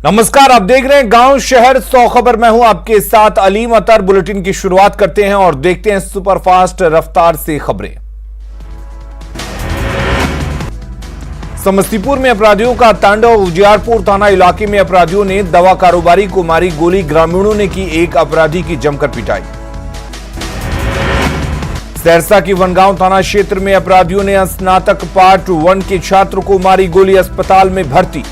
नमस्कार, आप देख रहे हैं गांव शहर 100 खबर। मैं हूं आपके साथ अलीम अतर। बुलेटिन की शुरुआत करते हैं और देखते हैं सुपरफास्ट रफ्तार से खबरें। समस्तीपुर में अपराधियों का तांडव। उजियारपुर थाना इलाके में अपराधियों ने दवा कारोबारी को मारी गोली। ग्रामीणों ने की एक अपराधी की जमकर पिटाई। सहरसा की वनगांव थाना क्षेत्र में अपराधियों ने स्नातक पार्ट 1 के छात्र को मारी गोली। अस्पताल में भर्ती।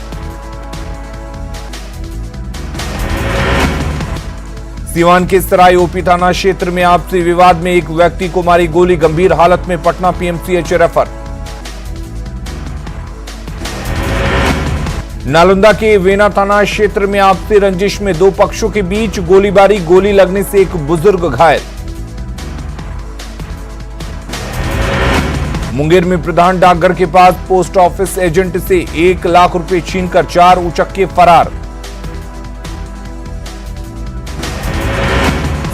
सीवान के सराय ओपी थाना क्षेत्र में आपसी विवाद में एक व्यक्ति को मारी गोली। गंभीर हालत में पटना पीएमसीएच रेफर। नालंदा के वेना थाना क्षेत्र में आपसी रंजिश में दो पक्षों के बीच गोलीबारी। गोली लगने से एक बुजुर्ग घायल। मुंगेर में प्रधान डाकघर के पास पोस्ट ऑफिस एजेंट से 1 लाख रुपए छीनकर 4 उचक्के फरार।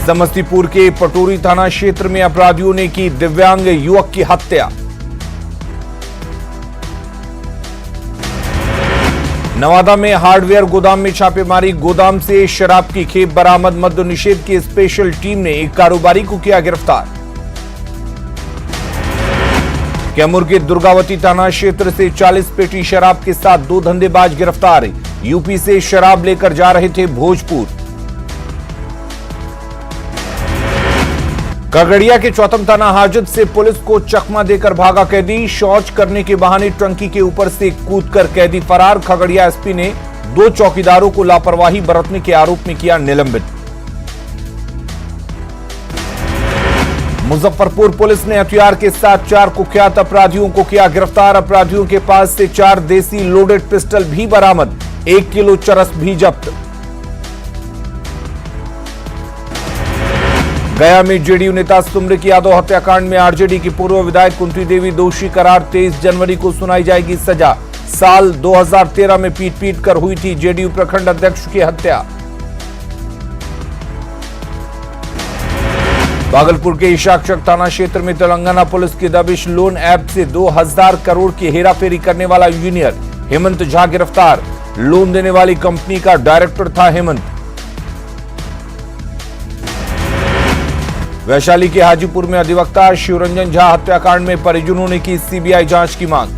समस्तीपुर के पटोरी थाना क्षेत्र में अपराधियों ने की दिव्यांग युवक की हत्या। नवादा में हार्डवेयर गोदाम में छापेमारी। गोदाम से शराब की खेप बरामद। मद्य निषेध की स्पेशल टीम ने एक कारोबारी को किया गिरफ्तार। कैमूर के दुर्गावती थाना क्षेत्र से 40 पेटी शराब के साथ 2 धंधेबाज गिरफ्तार। यूपी से शराब लेकर जा रहे थे भोजपुर। खगड़िया के चौथम थाना हाजत से पुलिस को चकमा देकर भागा कैदी। शौच करने के बहाने टंकी के ऊपर से कूदकर कैदी फरार। खगड़िया एसपी ने 2 चौकीदारों को लापरवाही बरतने के आरोप में किया निलंबित। मुजफ्फरपुर पुलिस ने हथियार के साथ 4 कुख्यात अपराधियों को किया गिरफ्तार। अपराधियों के पास से 4 देसी लोडेड पिस्टल भी बरामद। 1 किलो चरस भी जब्त। गया में जेडीयू नेता सुमरिक यादव हत्याकांड में आरजेडी की पूर्व विधायक कुंती देवी दोषी करार। 23 जनवरी को सुनाई जाएगी सजा। साल 2013 में पीट कर हुई थी जेडीयू प्रखंड अध्यक्ष की हत्या। भागलपुर के इशाकचक थाना क्षेत्र में तेलंगाना पुलिस की दबिश। लोन ऐप से 2000 करोड़ की हेराफेरी करने वाला इंजीनियर हेमंत झा गिरफ्तार। लोन देने वाली कंपनी का डायरेक्टर था हेमंत। वैशाली के हाजीपुर में अधिवक्ता शिवरंजन झा हत्याकांड में परिजनों ने की सीबीआई जांच की मांग।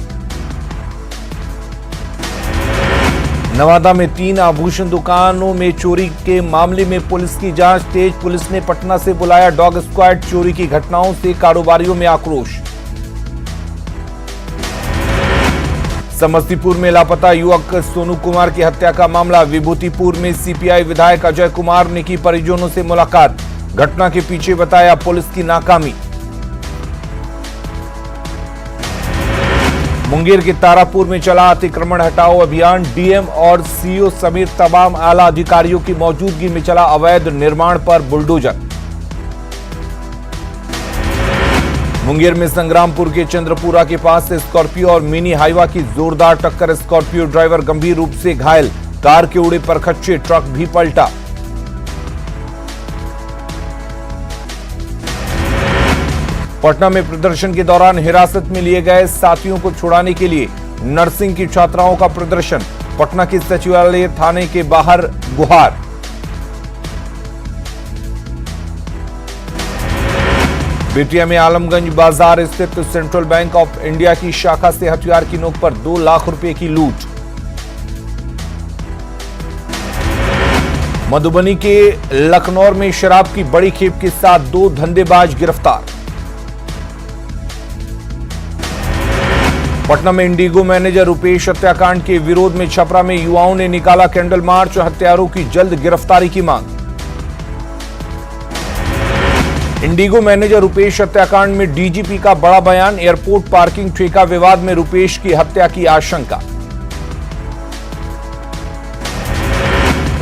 नवादा में 3 आभूषण दुकानों में चोरी के मामले में पुलिस की जांच तेज। पुलिस ने पटना से बुलाया डॉग स्क्वाड। चोरी की घटनाओं से कारोबारियों में आक्रोश। समस्तीपुर में लापता युवक सोनू कुमार की हत्या का मामला। विभूतिपुर में सीपीआई विधायक अजय कुमार ने की परिजनों से मुलाकात। घटना के पीछे बताया पुलिस की नाकामी। मुंगेर के तारापुर में चला अतिक्रमण हटाओ अभियान। डीएम और सीईओ समेत तमाम आला अधिकारियों की मौजूदगी में चला अवैध निर्माण पर बुलडोजर। मुंगेर में संग्रामपुर के चंद्रपुरा के पास से स्कॉर्पियो और मिनी हाइवा की जोरदार टक्कर। स्कॉर्पियो ड्राइवर गंभीर रूप से घायल। कार के उड़े परखच्चे, ट्रक भी पलटा। पटना में प्रदर्शन के दौरान हिरासत में लिए गए साथियों को छुड़ाने के लिए नर्सिंग की छात्राओं का प्रदर्शन। पटना के सचिवालय थाने के बाहर गुहार। बेतिया में आलमगंज बाजार स्थित सेंट्रल बैंक ऑफ इंडिया की शाखा से हथियार की नोक पर 2 लाख रुपए की लूट। मधुबनी के लखनौर में शराब की बड़ी खेप के साथ 2 धंधेबाज गिरफ्तार। पटना में इंडिगो मैनेजर रुपेश हत्याकांड के विरोध में छपरा में युवाओं ने निकाला कैंडल मार्च। हत्यारों की जल्द गिरफ्तारी की मांग। इंडिगो मैनेजर रुपेश हत्याकांड में डीजीपी का बड़ा बयान। एयरपोर्ट पार्किंग ठेका विवाद में रुपेश की हत्या की आशंका।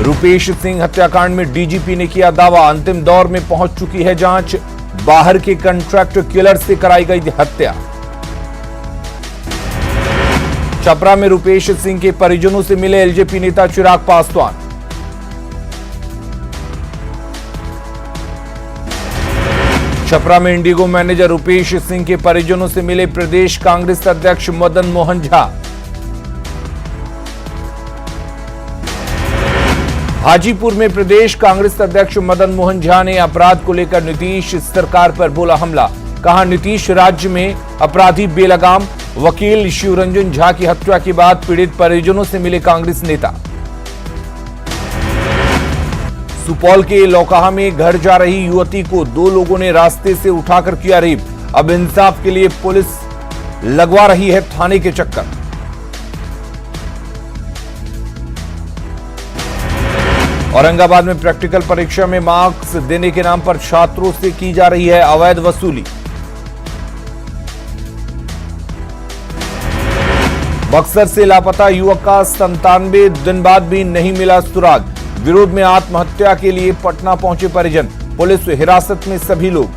रुपेश सिंह हत्याकांड में डीजीपी ने किया दावा। अंतिम दौर में पहुंच चुकी है जांच। बाहर के कॉन्ट्रैक्ट किलर से कराई गई हत्या। छपरा में रुपेश सिंह के परिजनों से मिले एलजेपी नेता चिराग पासवान। छपरा में इंडिगो मैनेजर रुपेश सिंह के परिजनों से मिले प्रदेश कांग्रेस अध्यक्ष मदन मोहन झा। हाजीपुर में प्रदेश कांग्रेस अध्यक्ष मदन मोहन झा ने अपराध को लेकर नीतीश सरकार पर बोला हमला। कहा नीतीश राज्य में अपराधी बेलगाम। वकील शिवरंजन झा की हत्या के बाद पीड़ित परिजनों से मिले कांग्रेस नेता। सुपौल के लौकाहा में घर जा रही युवती को 2 लोगों ने रास्ते से उठाकर किया रेप। अब इंसाफ के लिए पुलिस लगवा रही है थाने के चक्कर। औरंगाबाद में प्रैक्टिकल परीक्षा में मार्क्स देने के नाम पर छात्रों से की जा रही है अवैध वसूली। बक्सर से लापता युवक का 97 दिन बाद भी नहीं मिला सुराग। विरोध में आत्महत्या के लिए पटना पहुंचे परिजन। पुलिस हिरासत में सभी लोग।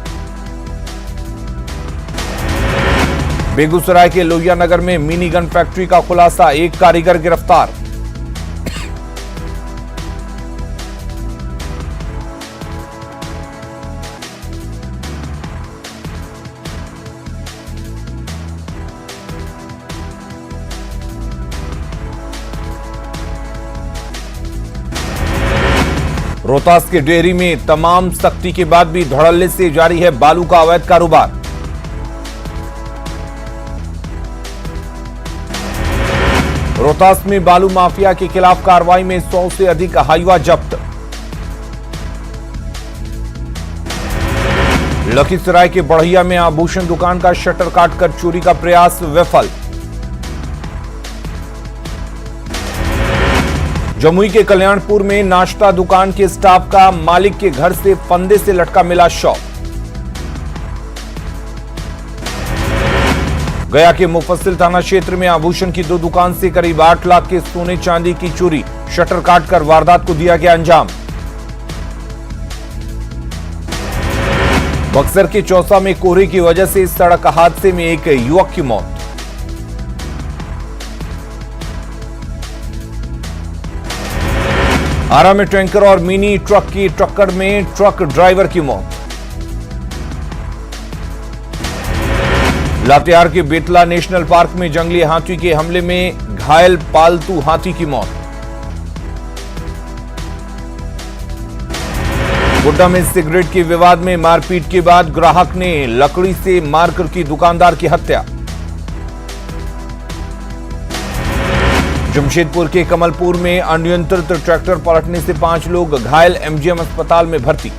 बेगूसराय के लोहिया नगर में मिनी गन फैक्ट्री का खुलासा। एक कारीगर गिरफ्तार। रोहतास के डेयरी में तमाम सख्ती के बाद भी धड़ल्ले से जारी है बालू का अवैध कारोबार। रोहतास में बालू माफिया के खिलाफ कार्रवाई में 100 से अधिक हाईवा जब्त। लखीसराय के बढ़िया में आभूषण दुकान का शटर काटकर चोरी का प्रयास विफल। जमुई के कल्याणपुर में नाश्ता दुकान के स्टाफ का मालिक के घर से फंदे से लटका मिला शव। गया के मुफस्सिल थाना क्षेत्र में आभूषण की 2 दुकान से करीब 8 लाख के सोने चांदी की चोरी। शटर काटकर वारदात को दिया गया अंजाम। बक्सर के चौसा में कोहरे की वजह से सड़क हादसे में एक युवक की मौत। आरा में टैंकर और मिनी ट्रक की टक्कर में ट्रक ड्राइवर की मौत। लातेहार के बेतला नेशनल पार्क में जंगली हाथी के हमले में घायल पालतू हाथी की मौत। गोड्डा में सिगरेट के विवाद में मारपीट के बाद ग्राहक ने लकड़ी से मारकर की दुकानदार की हत्या। जमशेदपुर के कमलपुर में अनियंत्रित ट्रैक्टर पलटने से 5 लोग घायल। एमजीएम अस्पताल में भर्ती।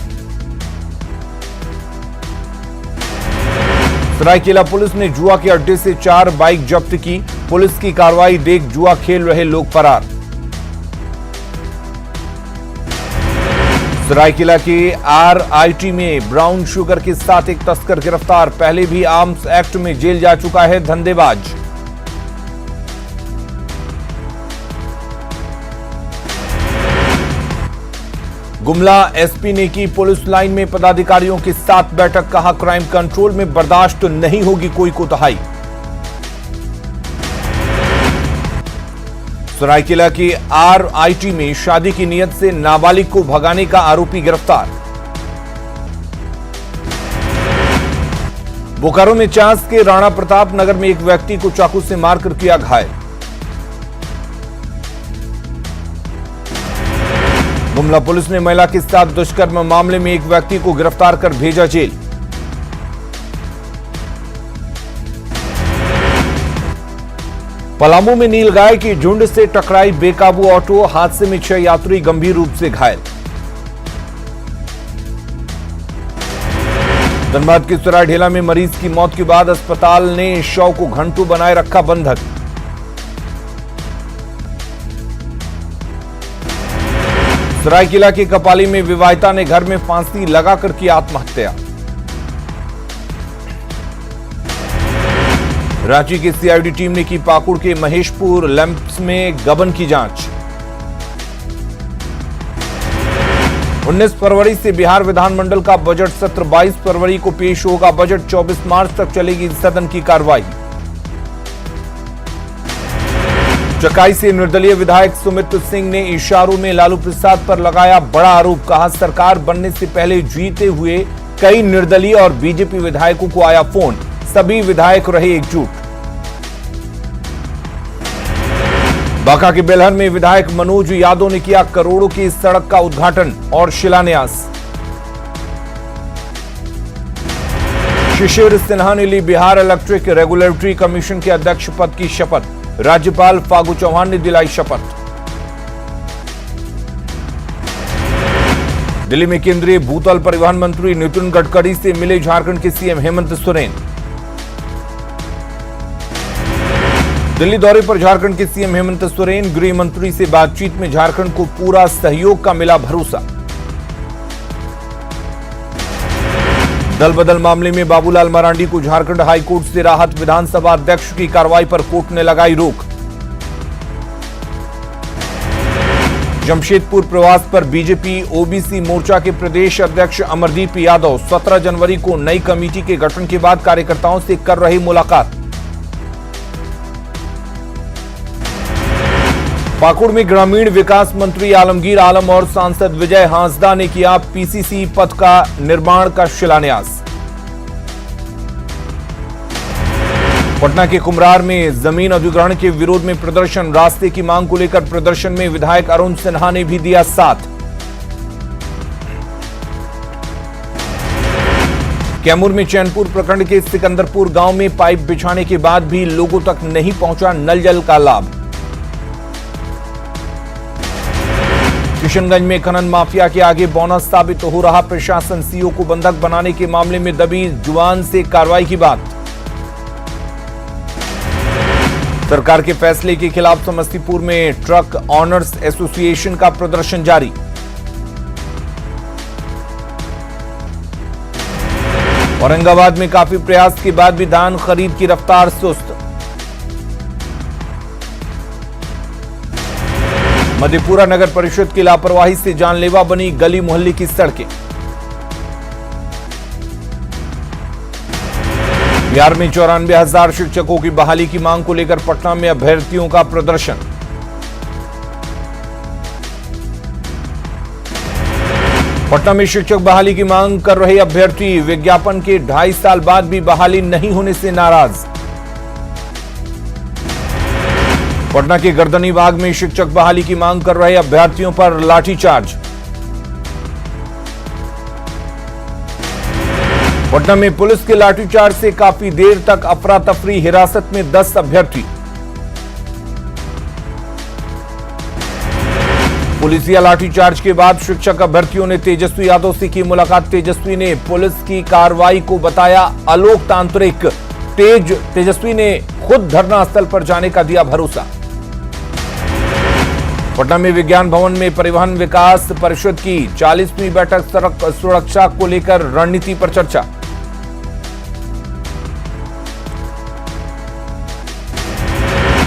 सरायकेला पुलिस ने जुआ के अड्डे से 4 बाइक जब्त की। पुलिस की कार्रवाई देख जुआ खेल रहे लोग फरार। सरायकेला के आरआईटी में ब्राउन शुगर के साथ एक तस्कर गिरफ्तार। पहले भी आर्म्स एक्ट में जेल जा चुका है धंधेबाज। गुमला एसपी ने की पुलिस लाइन में पदाधिकारियों के साथ बैठक। कहा क्राइम कंट्रोल में बर्दाश्त नहीं होगी कोई कोताही। सरायकेला के आरआईटी में शादी की नियत से नाबालिग को भगाने का आरोपी गिरफ्तार। बोकारो में चांस के राणा प्रताप नगर में एक व्यक्ति को चाकू से मारकर किया घायल। गुमला पुलिस ने महिला के साथ दुष्कर्म मामले में एक व्यक्ति को गिरफ्तार कर भेजा जेल। पलामू में नीलगाय की झुंड से टकराई बेकाबू ऑटो। हादसे में 6 यात्री गंभीर रूप से घायल। धनबाद के सरायढेला में मरीज की मौत के बाद अस्पताल ने शव को घंटों बनाए रखा बंधक। सरायकेला के कपाली में विवाहिता ने घर में फांसी लगाकर की आत्महत्या। रांची की सीआईडी टीम ने की पाकुड़ के महेशपुर लैंप्स में गबन की जांच। 19 फरवरी से बिहार विधानमंडल का बजट सत्र। 22 फरवरी को पेश होगा बजट। 24 मार्च तक चलेगी सदन की कार्रवाई। चकाई से निर्दलीय विधायक सुमित सिंह ने इशारों में लालू प्रसाद पर लगाया बड़ा आरोप। कहा सरकार बनने से पहले जीते हुए कई निर्दलीय और बीजेपी विधायकों को आया फोन। सभी विधायक रहे एकजुट। बांका के बेलहर में विधायक मनोज यादव ने किया करोड़ों की सड़क का उद्घाटन और शिलान्यास। शिशिर सिन्हा ने ली बिहार इलेक्ट्रिक रेगुलेटरी कमीशन के अध्यक्ष पद की शपथ। राज्यपाल फागू चौहान ने दिलाई शपथ। दिल्ली में केंद्रीय भूतल परिवहन मंत्री नितिन गडकरी से मिले झारखंड के सीएम हेमंत सोरेन। दिल्ली दौरे पर झारखंड के सीएम हेमंत सोरेन, गृह मंत्री से बातचीत में झारखंड को पूरा सहयोग का मिला भरोसा। दल बदल मामले में बाबूलाल मरांडी को झारखंड हाईकोर्ट से राहत। विधानसभा अध्यक्ष की कार्रवाई पर कोर्ट ने लगाई रोक। जमशेदपुर प्रवास पर बीजेपी ओबीसी मोर्चा के प्रदेश अध्यक्ष अमरदीप यादव 17 जनवरी को नई कमेटी के गठन के बाद कार्यकर्ताओं से कर रही मुलाकात। पाकुड़ में ग्रामीण विकास मंत्री आलमगीर आलम और सांसद विजय हांसदा ने किया पीसीसी पथ का निर्माण का शिलान्यास। पटना के कुम्हरार में जमीन अधिग्रहण के विरोध में प्रदर्शन। रास्ते की मांग को लेकर प्रदर्शन में विधायक अरुण सिन्हा ने भी दिया साथ। कैमूर में चैनपुर प्रखंड के सिकंदरपुर गांव में पाइप बिछाने के बाद भी लोगों तक नहीं पहुंचा नल जल का लाभ। किशनगंज में खनन माफिया के आगे बोनस साबित हो रहा प्रशासन। सीओ को बंधक बनाने के मामले में दबी जुबान से कार्रवाई की बात। सरकार के फैसले के खिलाफ समस्तीपुर में ट्रक ऑनर्स एसोसिएशन का प्रदर्शन जारी। औरंगाबाद में काफी प्रयास के बाद भी धान खरीद की रफ्तार सुस्त। मधेपुरा नगर परिषद की लापरवाही से जानलेवा बनी गली मोहल्ले की सड़कें। बिहार में 94,000 शिक्षकों की बहाली की मांग को लेकर पटना में अभ्यर्थियों का प्रदर्शन। पटना में शिक्षक बहाली की मांग कर रहे अभ्यर्थी विज्ञापन के 2.5 साल बाद भी बहाली नहीं होने से नाराज। पटना के गर्दनी बाग में शिक्षक बहाली की मांग कर रहे अभ्यर्थियों पर लाठीचार्ज। पटना में पुलिस के लाठीचार्ज से काफी देर तक अफरा तफरी। हिरासत में 10 अभ्यर्थी। पुलिसिया लाठीचार्ज के बाद शिक्षक अभ्यर्थियों ने तेजस्वी यादव से की मुलाकात। तेजस्वी ने पुलिस की कार्रवाई को बताया अलोकतांत्रिक। तेजस्वी ने खुद धरना स्थल पर जाने का दिया भरोसा। पटना में विज्ञान भवन में परिवहन विकास परिषद की 40वीं बैठक। सड़क सुरक्षा को लेकर रणनीति पर चर्चा।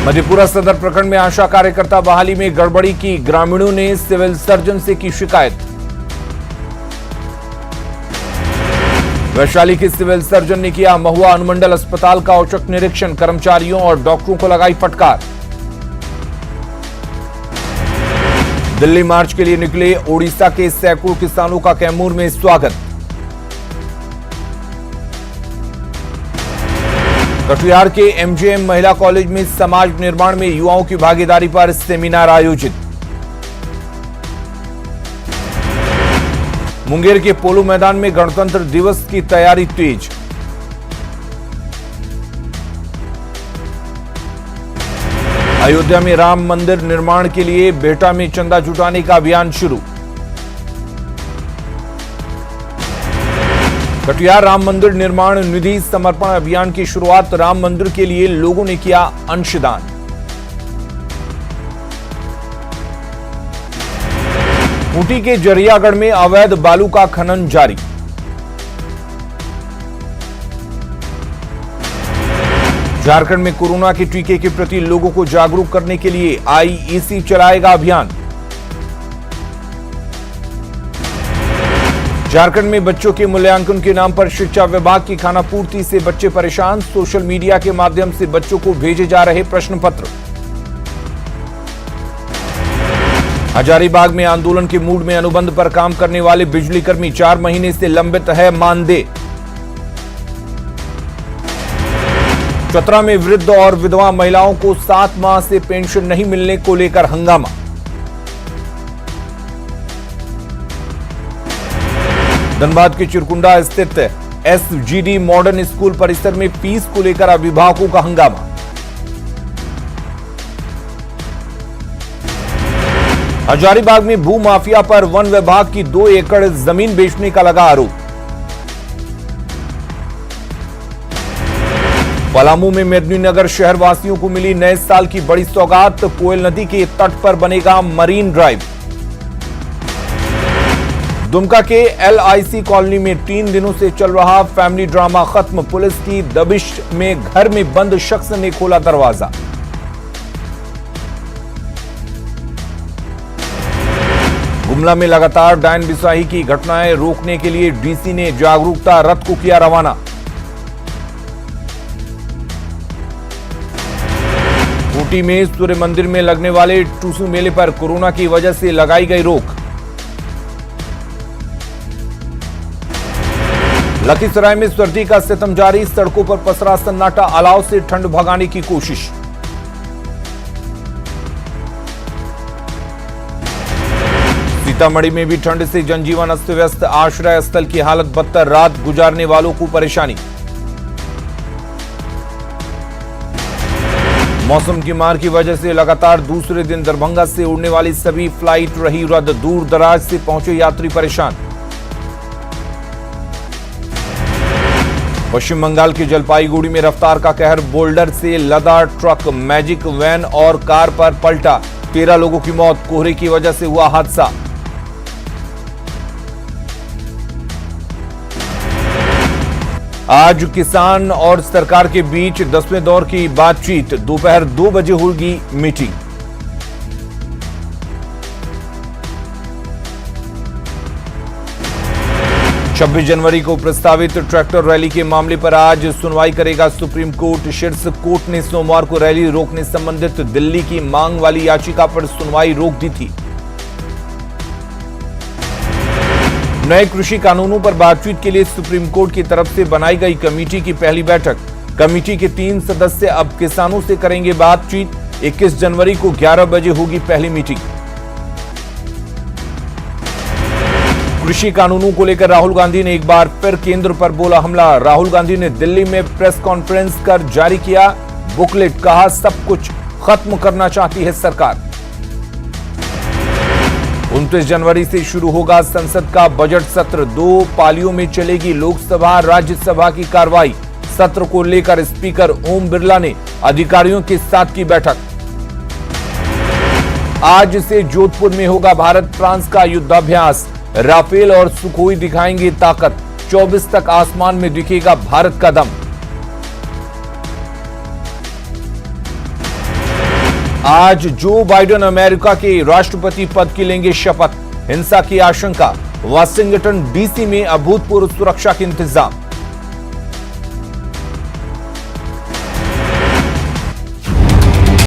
मधेपुरा सदर प्रखंड में आशा कार्यकर्ता बहाली में गड़बड़ी की। ग्रामीणों ने सिविल सर्जन से की शिकायत। वैशाली के सिविल सर्जन ने किया महुआ अनुमंडल अस्पताल का औचक निरीक्षण। कर्मचारियों और डॉक्टरों को लगाई फटकार। दिल्ली मार्च के लिए निकले ओडिशा के सैकड़ों किसानों का कैमूर में स्वागत। कटिहार के एमजेएम महिला कॉलेज में समाज निर्माण में युवाओं की भागीदारी पर सेमिनार आयोजित। मुंगेर के पोलो मैदान में गणतंत्र दिवस की तैयारी तेज। अयोध्या में राम मंदिर निर्माण के लिए बेहटा में चंदा जुटाने का अभियान शुरू। कटिहार राम मंदिर निर्माण निधि समर्पण अभियान की शुरुआत। राम मंदिर के लिए लोगों ने किया अंशदान। खूंटी के जरियागढ़ में अवैध बालू का खनन जारी। झारखंड में कोरोना के टीके के प्रति लोगों को जागरूक करने के लिए आईईसी चलाएगा अभियान। झारखंड में बच्चों के मूल्यांकन के नाम पर शिक्षा विभाग की खानापूर्ति से बच्चे परेशान। सोशल मीडिया के माध्यम से बच्चों को भेजे जा रहे प्रश्न पत्र। हजारीबाग में आंदोलन के मूड में अनुबंध पर काम करने वाले बिजली कर्मी 4 महीने से लंबित है मानदेय। चतरा में वृद्ध और विधवा महिलाओं को 7 माह से पेंशन नहीं मिलने को लेकर हंगामा। धनबाद के चिरकुंडा स्थित एसजीडी मॉडर्न स्कूल परिसर में फीस को लेकर अभिभावकों का हंगामा। हजारीबाग में भू माफिया पर वन विभाग की 2 एकड़ जमीन बेचने का लगा आरोप। पलामू में मेदिनीनगर शहर वासियों को मिली नए साल की बड़ी सौगात, कोयल नदी के तट पर बनेगा मरीन ड्राइव। दुमका के एलआईसी कॉलोनी में 3 दिनों से चल रहा फैमिली ड्रामा खत्म, पुलिस की दबिश में घर में बंद शख्स ने खोला दरवाजा। गुमला में लगातार डायन बिसाही की घटनाएं रोकने के लिए डीसी ने जागरूकता रथ को किया रवाना। खूंटी में सूर्य मंदिर में लगने वाले टूसू मेले पर कोरोना की वजह से लगाई गई रोक। लखीसराय में सर्दी का सितम जारी, सड़कों पर पसरा सन्नाटा, अलाव से ठंड भगाने की कोशिश। सीतामढ़ी में भी ठंड से जनजीवन अस्त व्यस्त, आश्रय स्थल की हालत बदतर, रात गुजारने वालों को परेशानी। मौसम की मार की वजह से लगातार दूसरे दिन दरभंगा से उड़ने वाली सभी फ्लाइट रही रद्द, दूर दराज से पहुंचे यात्री परेशान। पश्चिम बंगाल के जलपाईगुड़ी में रफ्तार का कहर, बोल्डर से लदा ट्रक मैजिक वैन और कार पर पलटा, 13 लोगों की मौत, कोहरे की वजह से हुआ हादसा। आज किसान और सरकार के बीच 10वें दौर की बातचीत, दोपहर 2 बजे होगी मीटिंग। छब्बीस जनवरी को प्रस्तावित ट्रैक्टर रैली के मामले पर आज सुनवाई करेगा सुप्रीम कोर्ट। शीर्ष कोर्ट ने सोमवार को रैली रोकने संबंधित दिल्ली की मांग वाली याचिका पर सुनवाई रोक दी थी। नए कृषि कानूनों पर बातचीत के लिए सुप्रीम कोर्ट की तरफ से बनाई गई कमेटी की पहली बैठक। कमेटी के 3 सदस्य अब किसानों से करेंगे बातचीत। 21 जनवरी को 11 बजे होगी पहली मीटिंग। कृषि कानूनों को लेकर राहुल गांधी ने एक बार फिर केंद्र पर बोला हमला। राहुल गांधी ने दिल्ली में प्रेस कॉन्फ्रेंस कर जारी किया बुकलेट, कहा सब कुछ खत्म करना चाहती है सरकार। 29 जनवरी से शुरू होगा संसद का बजट सत्र, 2 पालियों में चलेगी लोकसभा राज्यसभा की कार्रवाई। सत्र को लेकर स्पीकर ओम बिरला ने अधिकारियों के साथ की बैठक। आज से जोधपुर में होगा भारत फ्रांस का युद्धाभ्यास, राफेल और सुखोई दिखाएंगे ताकत, 24 तक आसमान में दिखेगा भारत का दम। आज जो बाइडेन अमेरिका के राष्ट्रपति पद की लेंगे शपथ, हिंसा की आशंका, वाशिंगटन डीसी में अभूतपूर्व सुरक्षा के इंतजाम।